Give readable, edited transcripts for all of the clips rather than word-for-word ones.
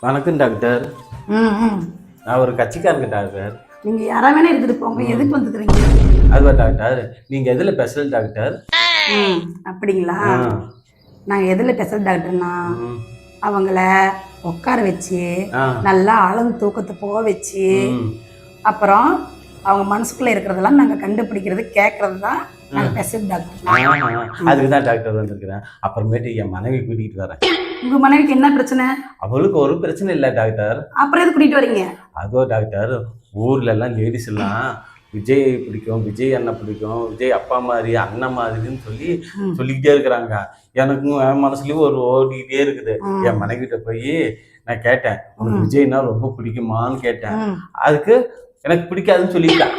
வணக்கம் டாக்டர். ம். நான் ஒரு கட்சிக்காரங்க டாக்டர். நீங்க யாரா வேணா எடுத்துட்டு போங்க. எதுக்கு வந்துக்கிறீங்க? அதுவா டாக்டர், நீங்க எதுல ஸ்பெஷல் டாக்டர்? அப்படிங்களா? ஆ. நான் எதில் ஸ்பெஷல் டாக்டர்னா ம். அவங்கள உட்கார வச்சு ஆ. நல்லா ஆழ்ந்த தூக்கத்தை போக வச்சு ம். அப்புறம் அவங்க மனசுக்குள்ள இருக்கிறதெல்லாம் நாங்கள் கண்டுபிடிக்கிறது கேட்கறது தான் நாங்கள் ஸ்பெஷல் டாக்டர். அதுக்கு தான் டாக்டர் வந்திருக்கிறேன். அப்புறமேட்டு என் மனைவி கூட்டிகிட்டு வரேன். உங்க மனைவிக்கு என்ன பிரச்சனை? அவளுக்கு ஒரு பிரச்சனை இல்லை டாக்டர். அப்புறம் எது கூட்டிட்டு வரீங்க? அதுவோ டாக்டர், ஊர்ல எல்லாம் லேடிஸ் எல்லாம் விஜய் பிடிக்கும், விஜய் அண்ணன் பிடிக்கும், விஜய் அப்பா மாதிரி அண்ணன் மாதிரின்னு சொல்லிக்கிட்டே இருக்கிறாங்க. எனக்கும் என் மனசுலயும் ஒரு ஓடிக்கிட்டே இருக்குது. என் மனைவிட்ட போய் நான் கேட்டேன், உனக்கு விஜய்னா ரொம்ப பிடிக்குமான்னு கேட்டேன். அதுக்கு எனக்கு பிடிக்காதுன்னு சொல்லிட்டேன்.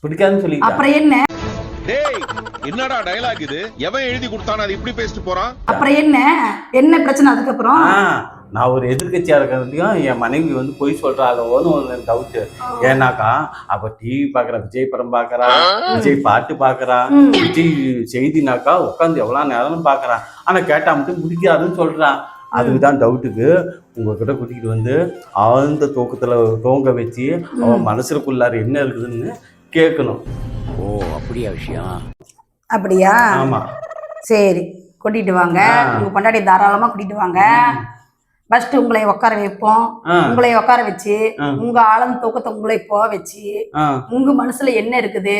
பிடிக்காதுன்னு சொல்லிட்டேன். அப்புறம் என்ன? டேய், என்னடா டயலாக் இது? எவன் எழுதி கொடுத்தானே அது இப்படி பேசிட்டு போறான்? அப்புறம் என்ன பிரச்சனை அதுக்கப்புறம்? நான் ஒரு எதிர்கட்சியா இருக்கிறதையும் என் மனைவி பொய் சொல்றாளோன்னு ஒரு டவுட்டு. ஏன்னாக்கா அவ டிவி பாக்குறா, விஜய் படம் பாக்குறா, விஜய் பாட்டு பாக்குறா, விஜய் செய்தினாக்கா உட்காந்து எவ்வளவு நேரம் பாக்குறான். ஆனா கேட்டா மட்டும் பிடிக்காதுன்னு சொல்றான். அதுக்குதான் டவுட்டுக்கு உங்ககிட்ட கூட்டிகிட்டு ஆழ்ந்த தூக்கத்துல தூங்க வச்சு அவன் மனசுக்குள்ளார என்ன இருக்குதுன்னு கேட்கணும். ஓ, அப்படியா விஷயம்? அப்படியா? ஆமா. சரி, கூட்டிட்டு வாங்க. உங்க பொண்டாட்டி தாராளமா கூட்டிட்டு வாங்க. ஃபர்ஸ்ட் உங்களை உட்கார வைப்போம். உங்களை உட்கார வச்சு உங்க ஆழந்த தூக்கத்தை உங்களை போக வச்சு உங்க மனசுல என்ன இருக்குது,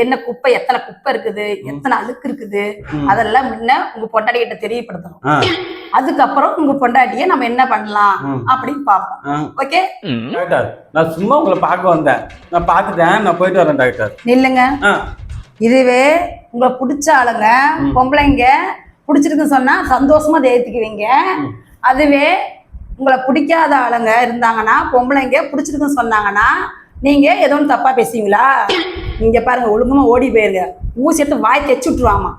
என்ன குப்பை, எத்தனை குப்பை இருக்குது, எத்தனை அழுக்கு இருக்குது, அதெல்லாம் முன்ன உங்க பொண்டாட்டி கிட்ட தெரியப்படுத்தணும். அதுக்கப்புறம் உங்க பொண்டாட்டிய நம்ம என்ன பண்ணலாம் அப்படின்னு பார்ப்போம். ஓகே டாக்டர், நான் சும்மா உங்களை பார்க்க வந்தேன். நான் பார்த்துட்டேன், நான் போயிட்டு வரேன் டாக்டர். நில்லுங்க. இதுவே உங்களை பிடிச்ச ஆளுங்க பொம்பளைங்க பிடிச்சிருக்குன்னு சொன்னா சந்தோஷமா தேர்த்திக்குவீங்க. அதுவே உங்களை பிடிக்காத ஆளுங்க இருந்தாங்கன்னா பொம்பளைங்க பிடிச்சிருக்குன்னு சொன்னாங்கன்னா நீங்க ஏதோ ஒன்று தப்பா பேசுவீங்களா? நீங்க பாருங்க, ஒழுங்கமா ஓடி போயிருங்க. ஊசி எடுத்து வாய் தைச்சு விட்டுருவாமா.